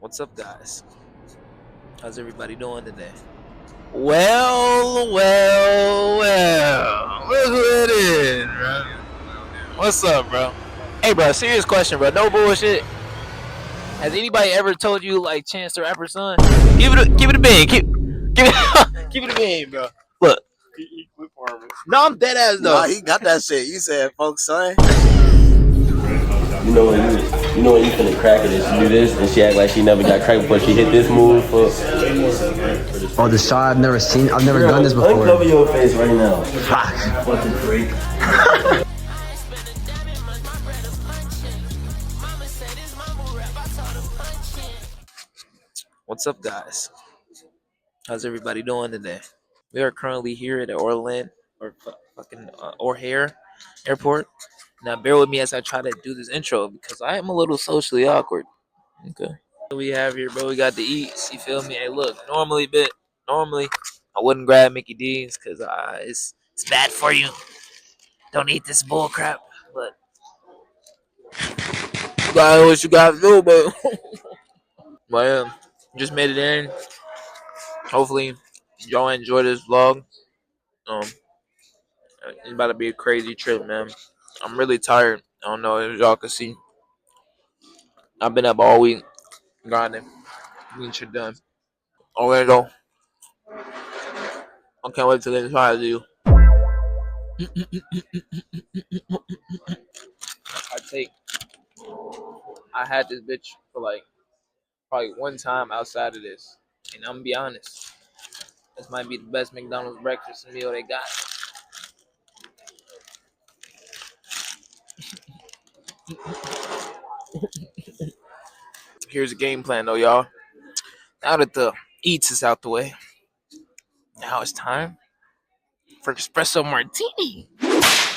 What's up, guys? How's everybody doing today? Well. Look who it is, bro. What's up, bro? Hey, bro, serious question, bro. No bullshit. Has anybody ever told you like Chance the Rapper's son? Give it a bean. Give it a bean, bro. Look. No, I'm dead ass though. Nah, he got that shit. You said, folks, son. You know when you finna crack it is you do this and she act like she never got cracked before she hit this move for Oh, the shot I've never done this before. Uncover your face right now. Fuck. Fucking freak. What's up, guys? How's everybody doing today? We are currently here at O'Hare Airport. Now, bear with me as I try to do this intro because I am a little socially awkward. Okay. What we have here, bro, we got the eats. You feel me? Hey, look, normally I wouldn't grab Mickey D's because it's bad for you. Don't eat this bull crap. But you got what you got to do, but well, just made it in. Hopefully, y'all enjoy this vlog. It's about to be a crazy trip, man. I'm really tired. I don't know if y'all can see. I've been up all week grinding. Getting shit done. Okay, though. I can't wait to get inside of you. I had this bitch for like probably one time outside of this, and I'm gonna be honest. This might be the best McDonald's breakfast meal they got. Here's a game plan, though, y'all. Now that the eats is out the way, now it's time for espresso martini.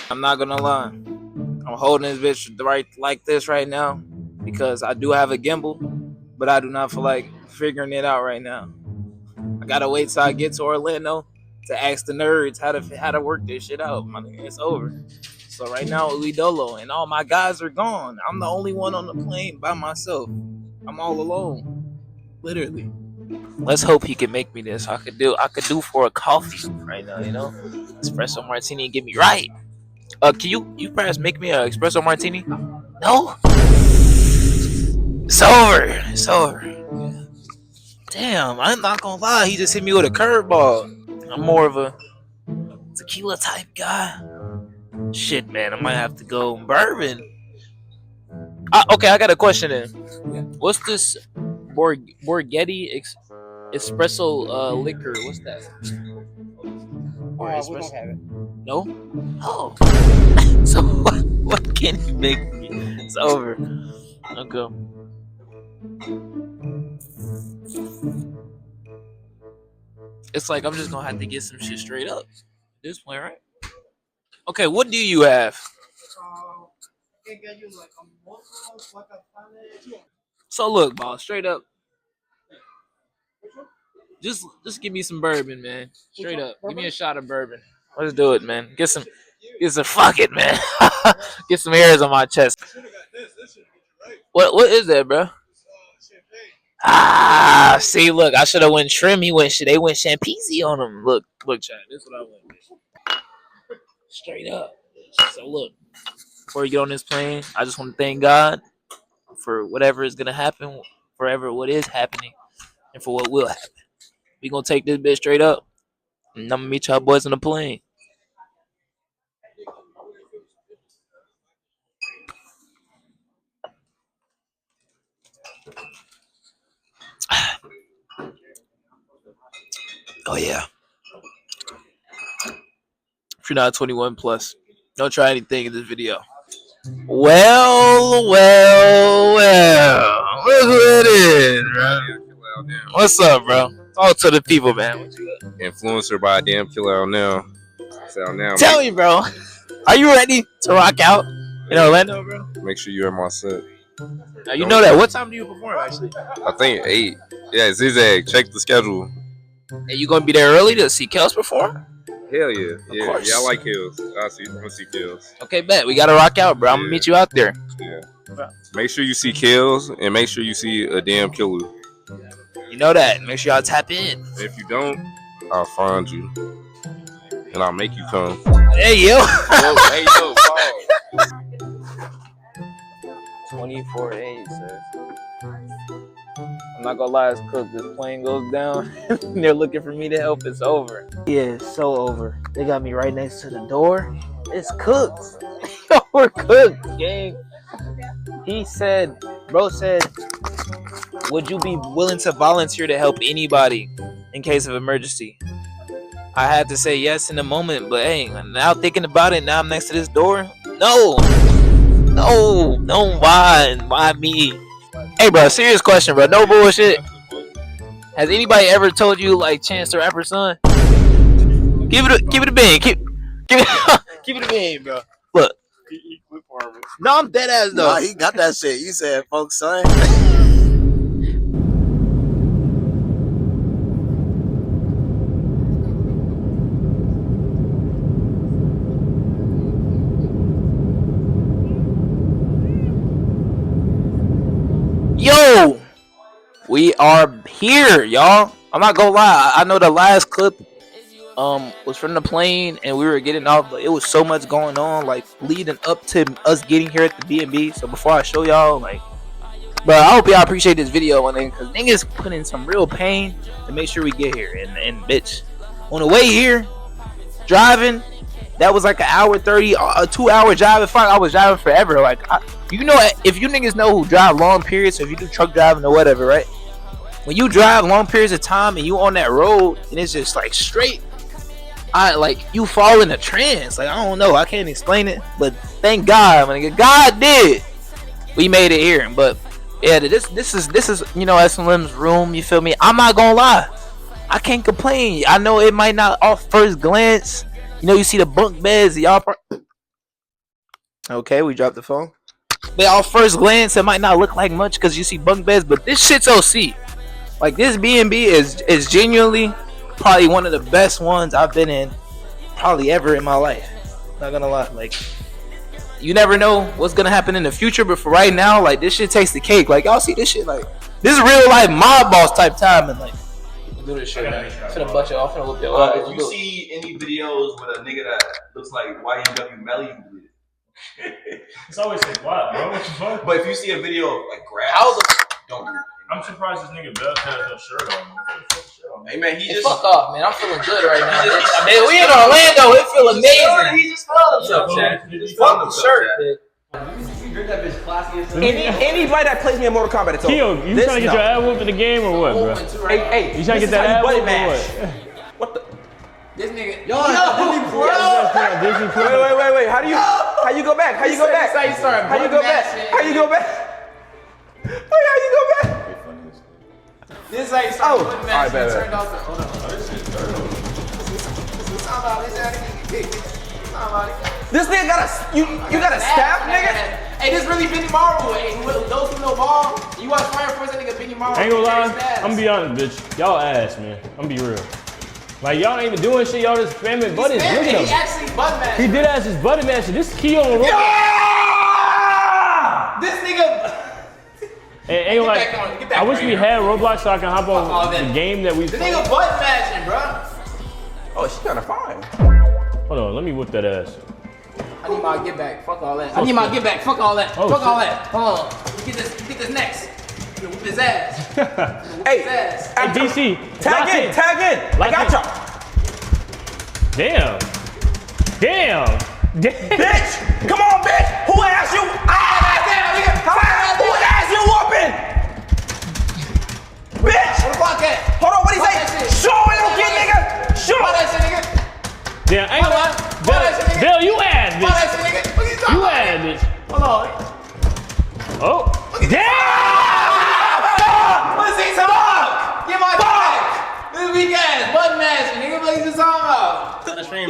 I'm not gonna lie. I'm holding this bitch right like this right now because I do have a gimbal, but I do not feel like figuring it out right now. I gotta wait till I get to Orlando to ask the nerds how to work this shit out. My nigga, it's over. So right now we dolo and all my guys are gone. I'm the only one on the plane by myself. I'm all alone, literally. Let's hope he can make me this. I could do for a coffee right now, you know, espresso martini and get me right. Can you perhaps make me an espresso martini? No. It's over. Damn, I'm not gonna lie. He just hit me with a curveball. I'm more of a tequila type guy. Shit, man, I might have to go bourbon. Okay, I got a question then. What's this Borghetti espresso liquor? What's that? Or espresso? We don't have it. No? Oh. So what can you make me? It's over. Okay. It's like I'm just gonna have to get some shit straight up at this point, right? Okay, what do you have? So look, boss, straight up. Just give me some bourbon, man. Straight up. Give me a shot of bourbon. Let's do it, man. Get some fuck it, man. Get some hairs on my chest. What is that, bro? See, look, I should have went trim. They went champezy on him. Look, Chad, this is what I went. Straight up. So look, before you get on this plane, I just want to thank God for whatever is gonna happen, what is happening, and for what will happen. We gonna take this bitch straight up, and I'm gonna meet y'all boys on the plane. Oh yeah. If you're not 21 plus, don't try anything in this video. Well. Look who it is, bro. What's up, bro? Talk to the people, man. Influencer by damn killer out now. Tell me, bro. Are you ready to rock out in Orlando, bro? Make sure you're in my set. Now you know that. What time do you perform, actually? I think 8. Yeah, Zigzag. Check the schedule. And you gonna be there early to see Kels perform? Hell yeah. Yeah, I like Kels. I see Kels. Okay, bet. We gotta rock out, bro. I'm gonna meet you out there. Yeah. Make sure you see Kels and make sure you see a damn killer. You know that. Make sure y'all tap in. If you don't, I'll find you and I'll make you come. Hey yo. Hey yo, pause. 24 days, sir. I'm not gonna lie, it's cooked. This plane goes down and they're looking for me to help. It's over. Yeah, it's so over. They got me right next to the door. It's cooked. We're cooked, gang. Bro said, would you be willing to volunteer to help anybody in case of emergency? I had to say yes in the moment, but hey, now thinking about it, now I'm next to this door. No, why me? Hey, bro, serious question, bro. No bullshit. Has anybody ever told you like Chance the Rapper's son? Give it a bang. Give it a bang, bro. Look. No, I'm dead ass though. Nah, he got that shit. You said, folks, son. Yo, we are here, y'all. I'm not gonna lie. I know the last clip was from the plane and we were getting off, but it was so much going on, like leading up to us getting here at the B&B. So before I show y'all, like, bro, I hope y'all appreciate this video, and then because niggas put in some real pain to make sure we get here. And bitch, on the way here, driving, that was like an hour 30, a 2 hour drive. In fact, I was driving forever. Like, you know, if you niggas know who drive long periods, so if you do truck driving or whatever, right? When you drive long periods of time and you on that road and it's just like straight, you fall in a trance. Like, I don't know, I can't explain it, but thank God, man, God did. We made it here. But yeah, this is you know, SLM's room. You feel me? I'm not gonna lie, I can't complain. I know it might not off first glance. You know, you see the bunk beds, y'all. Okay, we dropped the phone. But off first glance, it might not look like much because you see bunk beds, but this shit's OC. Like, this B&B is genuinely probably one of the best ones I've been in probably ever in my life. Not gonna lie, like, you never know what's gonna happen in the future, but for right now, like, this shit takes the cake. Like, y'all see this shit, like, this is real life mob boss type time, and like, do this shit, man. Finna bust you off, finna whoop your ass. If you see any videos with a nigga that looks like YNW Melly, you do it. It's always like, what, bro? What the fuck? But if you see a video of like grass, don't do it. I'm surprised this nigga Bell has no shirt on. Hey man, he Hey, just fuck off, man. I'm feeling good right now. Man, we in Orlando. It feel amazing. He just found himself, Chad. He just found himself, Shirt, Anybody that plays me in Mortal Kombat, it's over. Keo, you trying to get your ass whooped in the game or what, bro? Hey, You trying to get that ass whooped or what? What the? This nigga. Yo, Disney Pro. Disney Pro. Wait. How you go back? How you go back? How you start? How you go back? How you go back? Wait, how you go back? This is how you start. Oh, alright, bad. Turned off the. Hold on. This nigga got a you got a staff, nigga? Hey, this really Benny Marvel. Hey, those who know ball, you watch Fire Force, that nigga Benny Marvel. I ain't gonna lie, I'm gonna be honest, bitch. Y'all ass, man. I'm gonna be real. Like, y'all ain't even doing shit, y'all just spamming buttons. Look at him. He actually button mashed. He did ass his button match. This Keo on the road. This nigga. Ain't like, I wish we had Roblox so I can hop on the game that we. The nigga button mashing, bro. Oh, she kinda fine. Hold on, let me whip that ass. I need my get back. Fuck all that. I need my get back. Fuck all that. Oh, Fuck shit. all that. Hold on. Get this next. Whip his ass. Hey, His ass. Hey, DC. tag in. I got y'all. Damn. Bitch, come on, bitch. Who asked you? Who asked you whooping? Bitch. Where the fuck at? Hold on, what'd he Fuck say? that shit. Show it, okay, nigga. Show Fuck it. that shit, nigga. Damn, ain't Hold on. Fuck that shit, nigga. Bill, you ass, Fuck that bitch. shit, nigga. What you talking You about? ass, bitch. Hold on. Oh. Damn! What's he talking about? Get my back. This weak ass button mashing, nigga. What you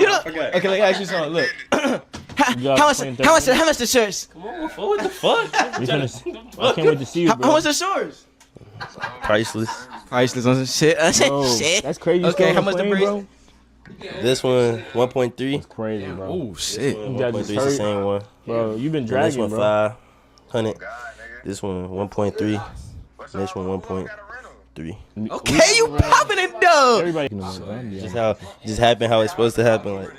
talking about? Okay, let me ask you something. Look, how much the shirts? what the fuck? I can't wait to see you, bro. How much the shorts? Priceless. Priceless on some shit. Bro, Shit. that's crazy. Okay, how Still much the on brace? bro? This one 1.3. Crazy, bro. Oh shit. You got 1.3 this is the hurt. same one. Bro, you been And this dragging, one bro. 5. 100. This one 1.3. Next one 1.3. Okay, you popping it, dog. Everybody Just happened how it's supposed to happen. Like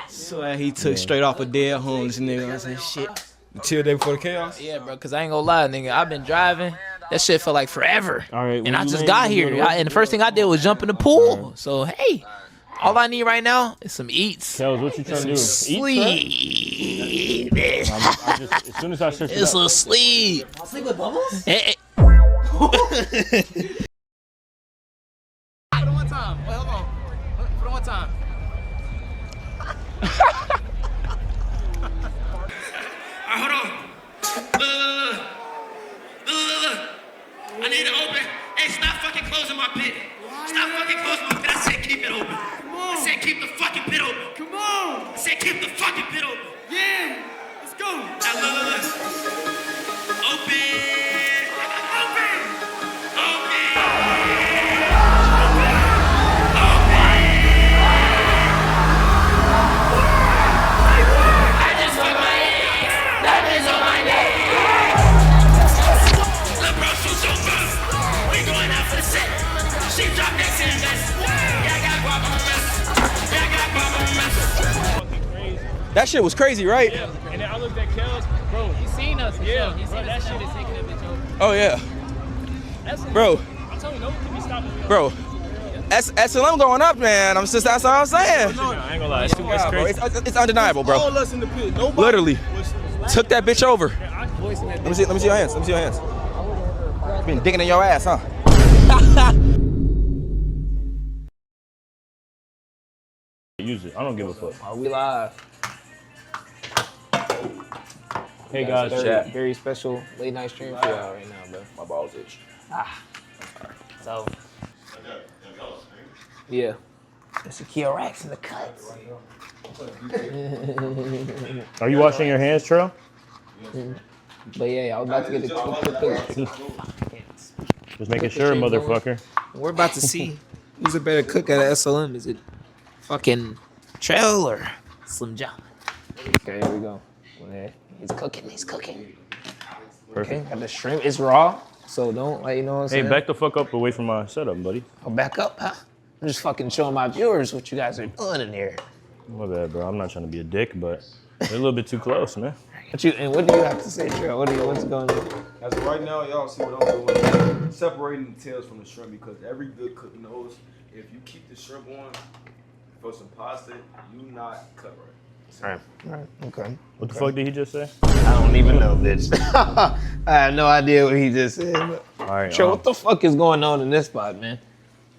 So he took straight off a dead homeless nigga. I said, shit. The chill day before the chaos? Yeah, bro, because I ain't gonna lie, nigga. I've been driving. That shit felt like forever. All right, and I just got here. And the first thing I did was jump in the pool. So, hey, all I need right now is some eats. Kels, what you trying to do? Sleep. As soon as I search it It's up. a sleep. Sleep with bubbles? Hey, Put on one time. Wait, hold on. Put on one time. Alright, hold on. Look. I need to open. Hey, stop fucking closing my pit. Stop fucking closing my pit. I said keep it open. I said keep the fucking pit open. Come on. I said keep the fucking pit open. Yeah. Let's go. Now look. Open. That shit was crazy, right? Yeah. And then I looked at Kels, bro. You seen us? Yeah, You bro, seen that us? shit is taking that bitch over. Oh, yeah. Bro, I'm telling you, no one can be stopping me. bro. SLM going up, man. That's all I'm saying. I ain't gonna lie, it's Wow, bro, crazy. it's undeniable, bro. All us in the pit. Nobody. Literally. Took that bitch over. Let me see your hands. Let me see your hands. Been digging in your ass, huh? Use it. I don't give a fuck. Are we live? Hey guys, Very special late night stream for y'all right now, bro. my balls itch. So, yeah. There's a Kia Racks in the cuts. Are you washing your hands, Trail? But yeah, I was about to get a quick. Just making sure, motherfucker. We're about to see who's a better cook at SLM. Is it fucking Trail or Slim John? Okay, here we go. Okay. He's cooking. Okay, got the shrimp. It's raw, so don't, like, you know what I'm saying? Hey, back the fuck up away from my setup, buddy. I'll back up, huh? I'm just fucking showing my viewers what you guys are doing in here. My bad, bro. I'm not trying to be a dick, but they're a little bit too close, man. What do you have to say, Trail? What's going on? As of right now, y'all see what I'm doing. Separating the tails from the shrimp, because every good cook knows if you keep the shrimp on for some pasta, you not cut right. All right, okay. What the fuck did he just say? I don't even know, bitch. I have no idea what he just said. But All right. Trail, what the fuck is going on in this spot, man?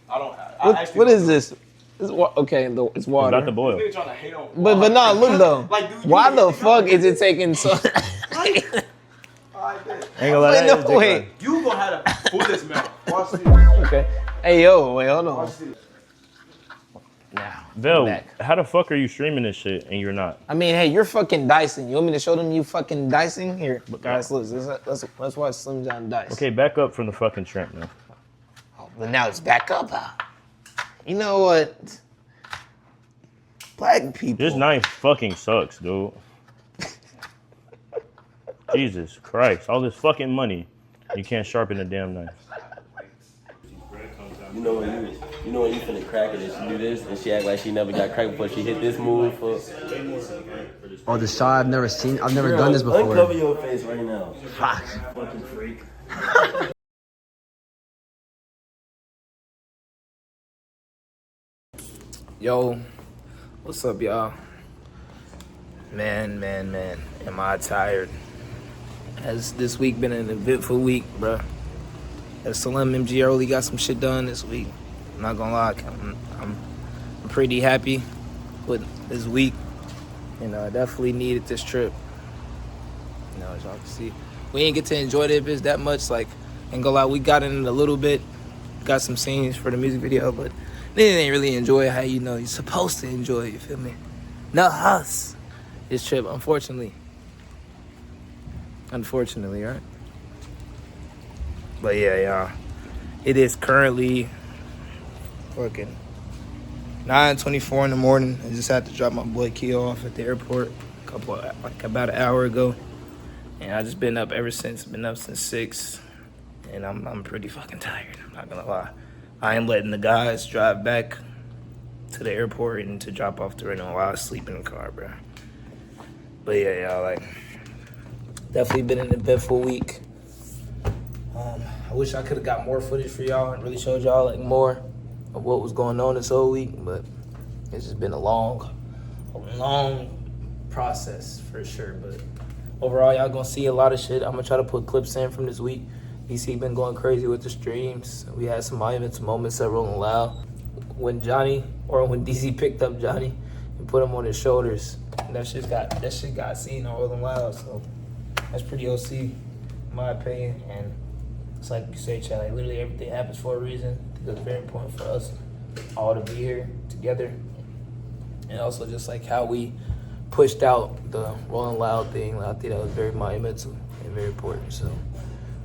What is this? It's okay, it's It's water. about to boil. Nigga trying to hate on But no, look though. Like, dude, Why the fuck is it taking so? Alright, bet. Ain't gonna let Wait, that no, wait. You gonna have to pull this mouth. Watch this. Okay. Hey yo, wait, hold on. Watch this. Now, Vel, back. how the fuck are you streaming this shit and you're not? I mean, hey, you're fucking dicing. You want me to show them you fucking dicing? Here, guys, look, let's watch Slim John dice. Okay, back up from the fucking shrimp, man. Oh, but now it's back up, huh? You know what? Black people. This knife fucking sucks, dude. Jesus Christ, all this fucking money, you can't sharpen a damn knife. You know when you finna crack it, and she do this, and she act like she never got cracked before she hit this move. Oh, the shot I've never seen. I've never done this before. Uncover your face right now. Fuck. Fucking freak. Yo, what's up, y'all? Man, am I tired? Has this week been an eventful week, bruh? SLM MG early got some shit done this week. I'm not gonna lie, I'm pretty happy with this week. You know, I definitely needed this trip. You know, as y'all can see, we ain't get to enjoy the bitch that much. Like, ain't gonna lie, we got in it a little bit, got some scenes for the music video, but they didn't really enjoy how, you know, you're supposed to enjoy it, you feel me? Not us. This trip, unfortunately, right? But yeah, y'all, it is currently fucking 9:24 in the morning. I just had to drop my boy Key off at the airport about an hour ago. And I just been up ever since. Been up since 6, and I'm pretty fucking tired. I'm not gonna lie. I am letting the guys drive back to the airport and to drop off the rental while I sleep in the car, bro. But yeah, y'all, like, definitely been an eventful week. I wish I could have got more footage for y'all and really showed y'all like more of what was going on this whole week, but it's just been a long process for sure. But overall, y'all gonna see a lot of shit. I'm gonna try to put clips in from this week. DC been going crazy with the streams. We had some monumental moments at Rolling Loud. When DC picked up Johnny and put him on his shoulders, and that shit got seen on Rolling Loud. So that's pretty OC, in my opinion. And it's like you say, Chad, like literally everything happens for a reason. I think it's very important for us all to be here together. And also just like how we pushed out the Rolling Loud thing. I think that was very monumental and very important. So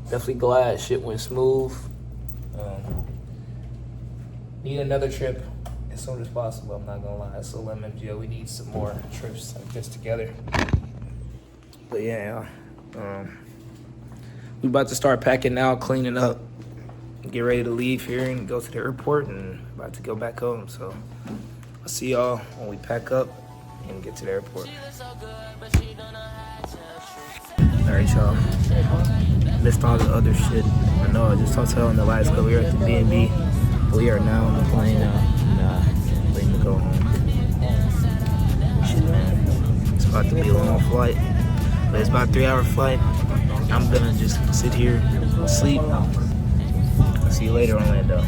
definitely glad shit went smooth. Need another trip as soon as possible. I'm not gonna lie. SLM MGO, we need some more trips like this together. But yeah, we about to start packing now, cleaning up, get ready to leave here and go to the airport, and about to go back home. So I'll see y'all when we pack up and get to the airport. Alright, y'all. Missed all the other shit. I know I just talked to y'all in the last couple. We were at the B&B. We are now on the plane now. Waiting to go home. Shit, man. It's about to be a long flight. But it's about a 3-hour flight. I'm gonna just sit here and sleep. I'll see you later, Orlando.